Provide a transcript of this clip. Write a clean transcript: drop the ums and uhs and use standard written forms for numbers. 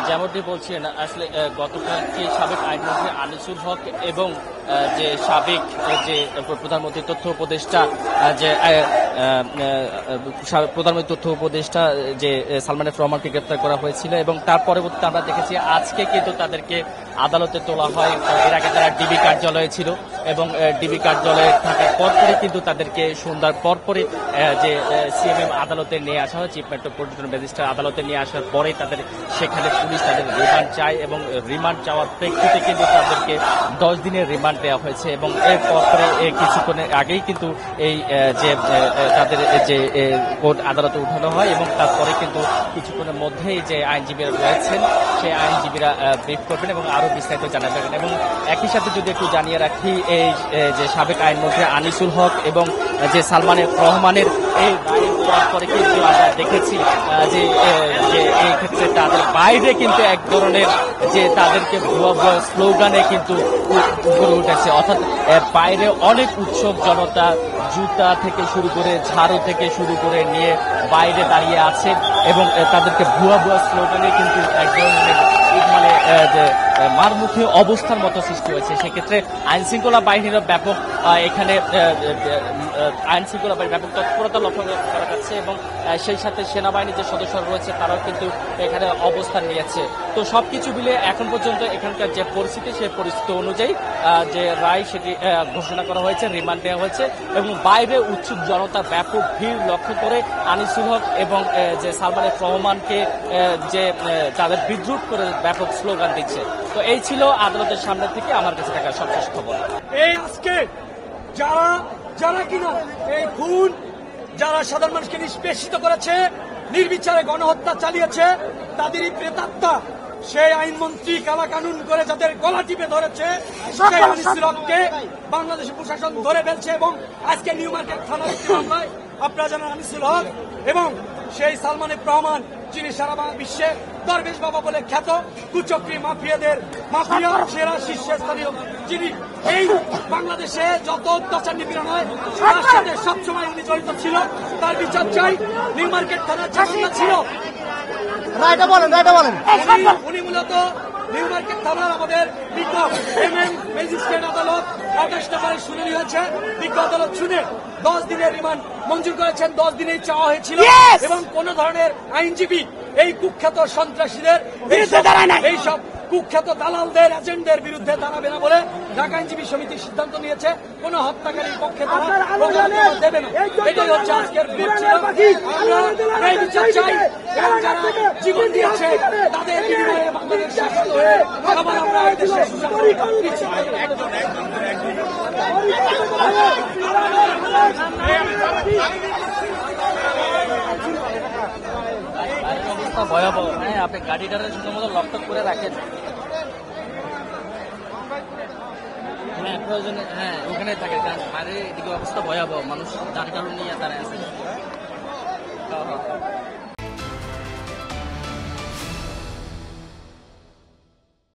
যেমনটি বলছেন আসলে গতকালকে সাবেক আইনমন্ত্রী আনিসুল হক এবং যে সাবেক যে প্রধানমন্ত্রী তথ্য উপদেষ্টা যে প্রধানমন্ত্রী তথ্য উপদেষ্টা যে সালমান এফ রহমানকে গ্রেপ্তার করা হয়েছিল এবং তার পরবর্তীতে আমরা দেখেছি আজকে কিন্তু তাদেরকে আদালতে তোলা হয়। এর আগে তারা ডিবি কার্যালয়ে ছিল এবং ডিবি কার্যালয়ে থাকার পরপরই কিন্তু তাদেরকে সন্ধ্যার পরপরই যে সিএমএম আদালতে নিয়ে আসা হয়, চিফ মেট্রোপলিটন ম্যাজিস্ট্রেট আদালতে নিয়ে আসার পরে তাদের সেখানে পুলিশ তাদের রিমান্ড চায় এবং রিমান্ড চাওয়ার প্রেক্ষিতে কিন্তু তাদেরকে 10 দিনের রিমান্ড দেওয়া হয়েছে এবং এর পরে কিছুক্ষণের আগেই কিন্তু এই যে তাদের যে কোর্ট আদালতে উঠানো হয় এবং তারপরে কিন্তু কিছুক্ষণের মধ্যেই যে আইনজীবীরা রয়েছেন সেই আইনজীবীরা ব্রিফ করবেন এবং আরো বিস্তারিত জানাবেন। এবং একই সাথে যদি একটু জানিয়ে রাখি, এই যে সাবেক আইনমন্ত্রী আনিসুল হক এবং যে সালমান এফ রহমানের এই রায়ের পরে কিন্তু আমরা দেখেছি যে এই ক্ষেত্রে তাদের বাইরে কিন্তু এক ধরনের যে তাদেরকে ভুয়া ভুয়া স্লোগানে কিন্তু উপরে উঠেছে, অর্থাৎ বাইরে অনেক উৎসব জনতা জুতা থেকে শুরু করে ঝাড়ু থেকে শুরু করে নিয়ে বাইরে দাঁড়িয়ে আছে এবং তাদেরকে ভুয়া ভুয়া স্লোগানে কিন্তু এক ধরনের মানে যে মারমুখী অবস্থার মতো সৃষ্টি হয়েছে। সেক্ষেত্রে আইন শৃঙ্খলা বাহিনীর ব্যাপক এখানে আইন শৃঙ্খলা বাহিনীর ব্যাপক তৎপরতা লক্ষ্য করা যাচ্ছে এবং সেই সাথে সেনাবাহিনীর যে সদস্যরা রয়েছে তারাও কিন্তু এখানে অবস্থান নিয়েছে। তো সবকিছু মিলে এখন পর্যন্ত এখানকার যে পরিস্থিতি সেই পরিস্থিতি অনুযায়ী যে রায় সেটি ঘোষণা করা হয়েছে, রিমান্ড দেওয়া হয়েছে এবং বাইরে উৎসুক জনতার ব্যাপক ভিড় লক্ষ্য করে আনিসুল হক এবং যে সালমান এফ রহমানকে যে তাদের বিদ্রুপ করে ব্যাপক স্লোগান দিচ্ছে। তো এই ছিল আদালতের সামনে থেকে আমার কাছে থাকা সবশেষ খবর। এই আজকে যারা কিনা এই খুন, যারা সাধারণ মানুষকে নিষ্পেষিত করেছে, নির্বিচারে গণহত্যা চালিয়েছে, তাদেরই প্রেতাত্মা সেই আইনমন্ত্রী কালা কানুন করে যাদের গলা টিপে ধরেছে সেই আনিসুল হককে বাংলাদেশের প্রশাসন ধরে ফেলছে এবং আজকে নিউ মার্কেট থানার একটি মামলায় আপনারা জানেন আনিসুল হক এবং সেই সালমান এফ রহমান, যিনি সারা বিশ্বে দরবেশ বাবা বলে খ্যাত, কুচক্রী মাফিয়াদের মাফিয়া সেরা শীর্ষস্থানীয়, যিনি এই বাংলাদেশে যত অত্যাচার নিপীড়ন হয় তার সাথে সবসময় উনি জড়িত ছিল। তার বিচার চাই। নিউ মার্কেট থানার চাকররা ছিল, উনি মূলত নিউ মার্কেট থানার আমাদের বিজ্ঞ ম্যাজিস্ট্রেট আদালত 28 নম্বরে শুনানি হয়েছে। বিজ্ঞ আদালত শুনে 10 দিনের রিমান্ড মঞ্জুর করেছেন। 10 দিনেই চাওয়া হয়েছিল এবং কোন ধরনের আইনজীবী এই কুখ্যাত সন্ত্রাসীদের এইসব কুখ্যাত দালালদের এজেন্টদের বিরুদ্ধে দাঁড়াবে না বলে ঢাকা আইনজীবী সমিতি সিদ্ধান্ত নিয়েছে। কোন হত্যাকারীর পক্ষে তারা দেবে না। এটাই হচ্ছে আজকের আমরা এই বিচার চাই এবং যারা জীবন দিয়েছে তাদের বিনিময়ে বাংলাদেশ শাসিত হয়ে আবার আমরা এই দেশে ভয়াবহ। হ্যাঁ, আপনি গাড়িটারে শুধুমাত্র লকটক করে রাখেন। হ্যাঁ, প্রয়োজনে হ্যাঁ ওখানে থাকে, কারণ বাইরে এদিকে অবস্থা ভয়াবহ, মানুষ দাঁড় নিয়ে তারা আছে।